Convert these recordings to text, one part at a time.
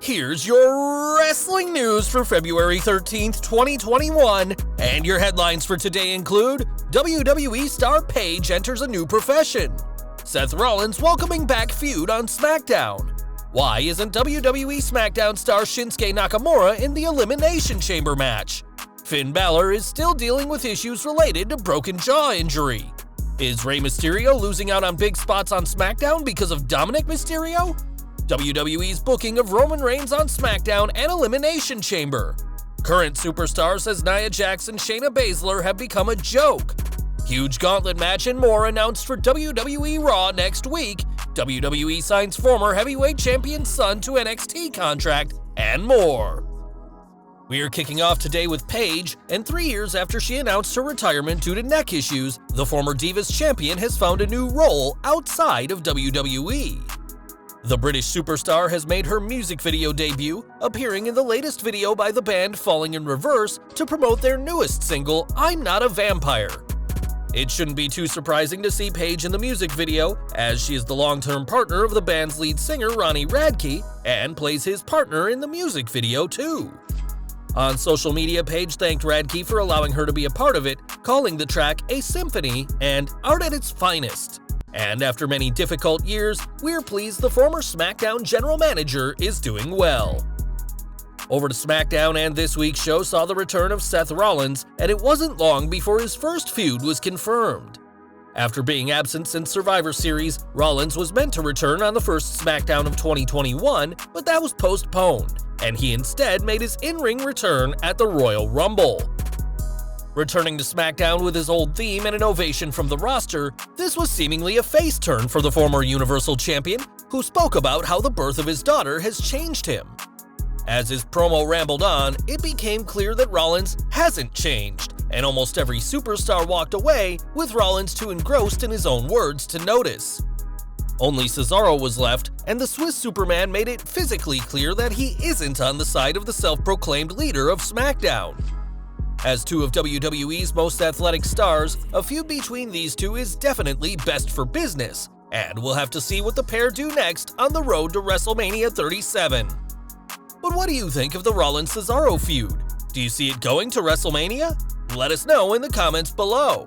Here's your wrestling news for February 13th, 2021, and your headlines for today include WWE star Paige enters a new profession, Seth Rollins welcoming back Feud on Smackdown, why isn't WWE Smackdown star Shinsuke Nakamura in the Elimination Chamber match, Finn Balor is still dealing with issues related to broken jaw injury, is Rey Mysterio losing out on big spots on Smackdown because of Dominik Mysterio? WWE's booking of Roman Reigns on Smackdown and Elimination Chamber. Current superstars as Nia Jax and Shayna Baszler have become a joke. Huge Gauntlet match and more announced for WWE Raw next week. WWE signs former heavyweight champion's son to NXT contract, and more. We are kicking off today with Paige, and 3 years after she announced her retirement due to neck issues, the former Divas champion has found a new role outside of WWE. The British superstar has made her music video debut, appearing in the latest video by the band Falling in Reverse to promote their newest single, I'm Not a Vampire. It shouldn't be too surprising to see Paige in the music video, as she is the long-term partner of the band's lead singer Ronnie Radke, and plays his partner in the music video too. On social media, Paige thanked Radke for allowing her to be a part of it, calling the track a symphony and art at its finest. And after many difficult years, we're pleased the former SmackDown general manager is doing well. Over to SmackDown, and this week's show saw the return of Seth Rollins, and it wasn't long before his first feud was confirmed. After being absent since Survivor Series, Rollins was meant to return on the first SmackDown of 2021, but that was postponed, and he instead made his in-ring return at the Royal Rumble. Returning to SmackDown with his old theme and an ovation from the roster, this was seemingly a face turn for the former Universal Champion, who spoke about how the birth of his daughter has changed him. As his promo rambled on, it became clear that Rollins hasn't changed, and almost every superstar walked away, with Rollins too engrossed in his own words to notice. Only Cesaro was left, and the Swiss Superman made it physically clear that he isn't on the side of the self-proclaimed leader of SmackDown. As two of WWE's most athletic stars, a feud between these two is definitely best for business, and we'll have to see what the pair do next on the road to WrestleMania 37. But what do you think of the Rollins-Cesaro feud? Do you see it going to WrestleMania? Let us know in the comments below.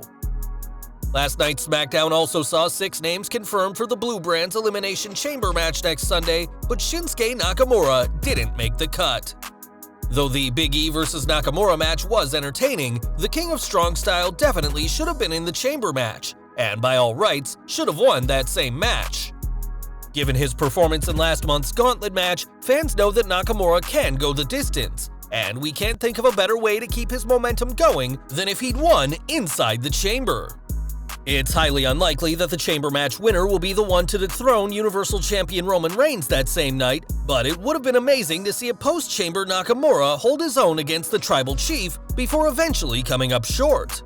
Last night's SmackDown also saw 6 names confirmed for the Blue Brand's Elimination Chamber match next Sunday, but Shinsuke Nakamura didn't make the cut. Though the Big E vs. Nakamura match was entertaining, the King of Strong Style definitely should have been in the Chamber match, and by all rights, should have won that same match. Given his performance in last month's Gauntlet match, fans know that Nakamura can go the distance, and we can't think of a better way to keep his momentum going than if he'd won inside the Chamber. It's highly unlikely that the Chamber match winner will be the one to dethrone Universal Champion Roman Reigns that same night, but it would have been amazing to see a post-Chamber Nakamura hold his own against the Tribal Chief before eventually coming up short.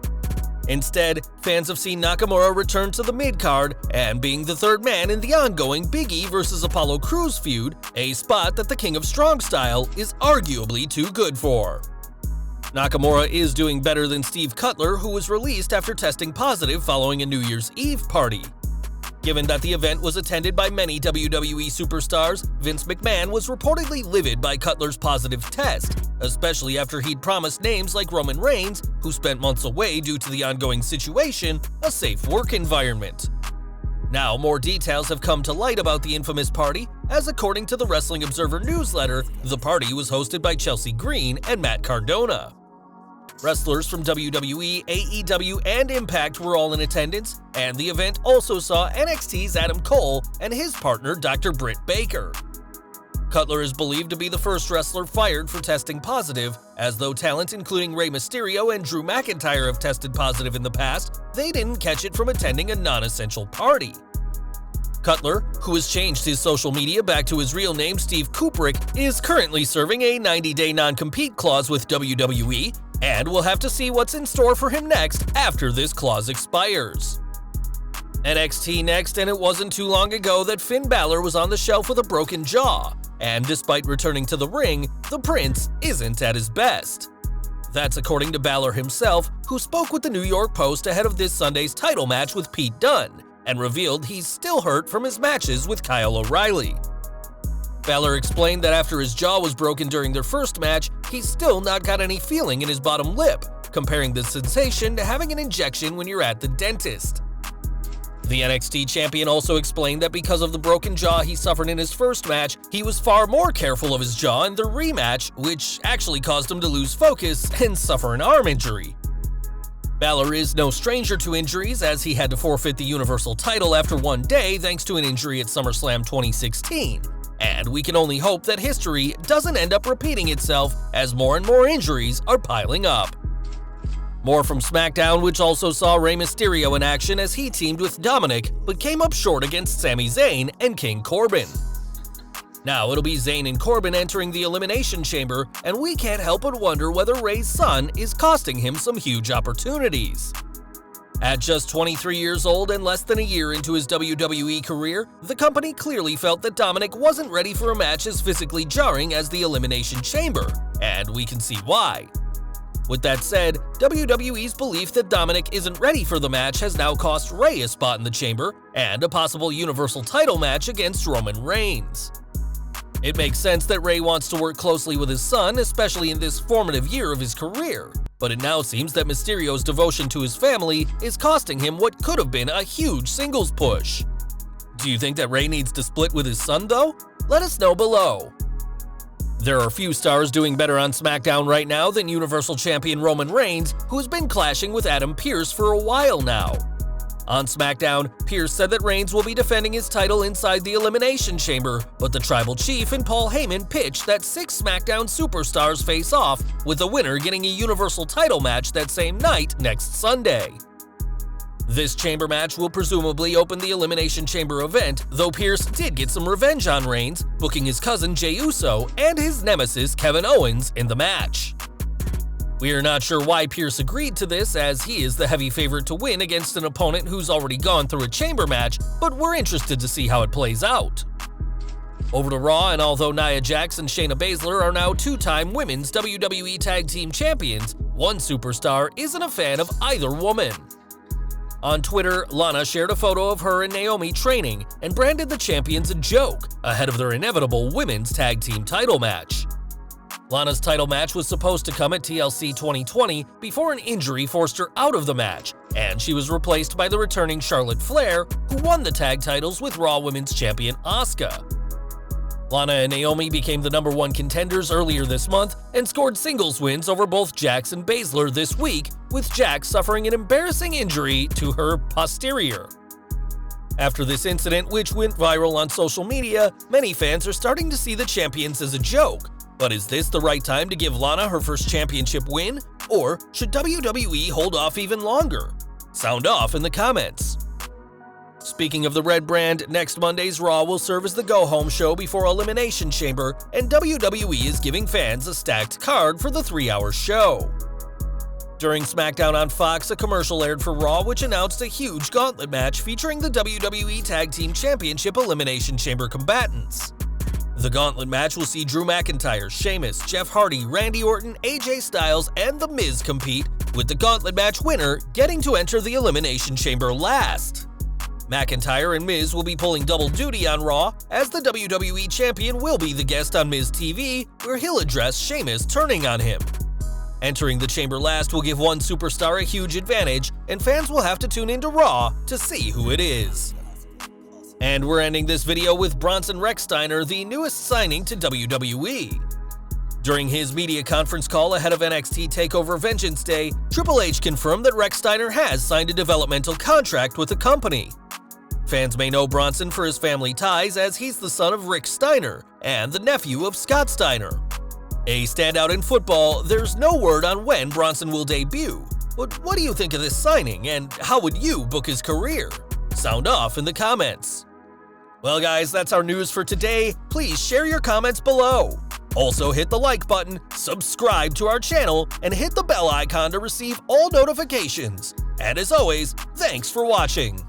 Instead, fans have seen Nakamura return to the mid-card and being the third man in the ongoing Big E vs. Apollo Crews feud, a spot that the King of Strong Style is arguably too good for. Nakamura is doing better than Steve Cutler, who was released after testing positive following a New Year's Eve party. Given that the event was attended by many WWE superstars, Vince McMahon was reportedly livid by Cutler's positive test, especially after he'd promised names like Roman Reigns, who spent months away due to the ongoing situation, a safe work environment. Now, more details have come to light about the infamous party, as according to the Wrestling Observer newsletter, the party was hosted by Chelsea Green and Matt Cardona. Wrestlers from WWE, AEW, and Impact were all in attendance, and the event also saw NXT's Adam Cole and his partner Dr. Britt Baker. Cutler is believed to be the first wrestler fired for testing positive, as though talent including Rey Mysterio and Drew McIntyre have tested positive in the past, they didn't catch it from attending a non-essential party. Cutler, who has changed his social media back to his real name Steve Kuprick, is currently serving a 90-day non-compete clause with WWE, and we'll have to see what's in store for him next after this clause expires. NXT next, and it wasn't too long ago that Finn Balor was on the shelf with a broken jaw, and despite returning to the ring, the Prince isn't at his best. That's according to Balor himself, who spoke with the New York Post ahead of this Sunday's title match with Pete Dunne, and revealed he's still hurt from his matches with Kyle O'Reilly. Balor explained that after his jaw was broken during their first match, he's still not got any feeling in his bottom lip, comparing the sensation to having an injection when you're at the dentist. The NXT champion also explained that because of the broken jaw he suffered in his first match, he was far more careful of his jaw in the rematch, which actually caused him to lose focus and suffer an arm injury. Balor is no stranger to injuries, as he had to forfeit the Universal title after one day thanks to an injury at SummerSlam 2016. And we can only hope that history doesn't end up repeating itself as more and more injuries are piling up. More from Smackdown, which also saw Rey Mysterio in action as he teamed with Dominik, but came up short against Sami Zayn and King Corbin. Now it'll be Zayn and Corbin entering the Elimination Chamber, and we can't help but wonder whether Rey's son is costing him some huge opportunities. At just 23 years old and less than a year into his WWE career, the company clearly felt that Dominik wasn't ready for a match as physically jarring as the Elimination Chamber, and we can see why. With that said, WWE's belief that Dominik isn't ready for the match has now cost Rey a spot in the chamber and a possible Universal title match against Roman Reigns. It makes sense that Rey wants to work closely with his son, especially in this formative year of his career, but it now seems that Mysterio's devotion to his family is costing him what could have been a huge singles push. Do you think that Rey needs to split with his son though? Let us know below. There are few stars doing better on SmackDown right now than Universal Champion Roman Reigns, who's been clashing with Adam Pearce for a while now. On SmackDown, Pearce said that Reigns will be defending his title inside the Elimination Chamber, but the Tribal Chief and Paul Heyman pitched that 6 SmackDown superstars face off, with the winner getting a Universal title match that same night next Sunday. This chamber match will presumably open the Elimination Chamber event, though Pearce did get some revenge on Reigns, booking his cousin Jey Uso and his nemesis Kevin Owens in the match. We are not sure why Pearce agreed to this, as he is the heavy favorite to win against an opponent who's already gone through a chamber match, but we're interested to see how it plays out. Over to Raw, and although Nia Jax and Shayna Baszler are now 2-time Women's WWE Tag Team Champions, one superstar isn't a fan of either woman. On Twitter, Lana shared a photo of her and Naomi training and branded the champions a joke ahead of their inevitable women's tag team title match. Lana's title match was supposed to come at TLC 2020 before an injury forced her out of the match, and she was replaced by the returning Charlotte Flair, who won the tag titles with Raw Women's Champion Asuka. Lana and Naomi became the #1 contenders earlier this month and scored singles wins over both Jax and Baszler this week, with Jax suffering an embarrassing injury to her posterior. After this incident, which went viral on social media, many fans are starting to see the champions as a joke. But is this the right time to give Lana her first championship win? Or should WWE hold off even longer? Sound off in the comments. Speaking of the red brand, next Monday's Raw will serve as the go-home show before Elimination Chamber, and WWE is giving fans a stacked card for the 3-hour show. During SmackDown on Fox, a commercial aired for Raw which announced a huge Gauntlet match featuring the WWE Tag Team Championship Elimination Chamber combatants. The Gauntlet match will see Drew McIntyre, Sheamus, Jeff Hardy, Randy Orton, AJ Styles, and The Miz compete, with the Gauntlet match winner getting to enter the Elimination Chamber last. McIntyre and Miz will be pulling double duty on Raw, as the WWE Champion will be the guest on Miz TV, where he'll address Sheamus turning on him. Entering the chamber last will give one superstar a huge advantage, and fans will have to tune into Raw to see who it is. And we're ending this video with Bronson Rechsteiner, the newest signing to WWE. During his media conference call ahead of NXT TakeOver Vengeance Day, Triple H confirmed that Rechsteiner has signed a developmental contract with the company. Fans may know Bronson for his family ties, as he's the son of Rick Steiner and the nephew of Scott Steiner. A standout in football, there's no word on when Bronson will debut. But what do you think of this signing, and how would you book his career? Sound off in the comments. Well guys, that's our news for today. Please share your comments below. Also hit the like button, subscribe to our channel, and hit the bell icon to receive all notifications. And as always, thanks for watching.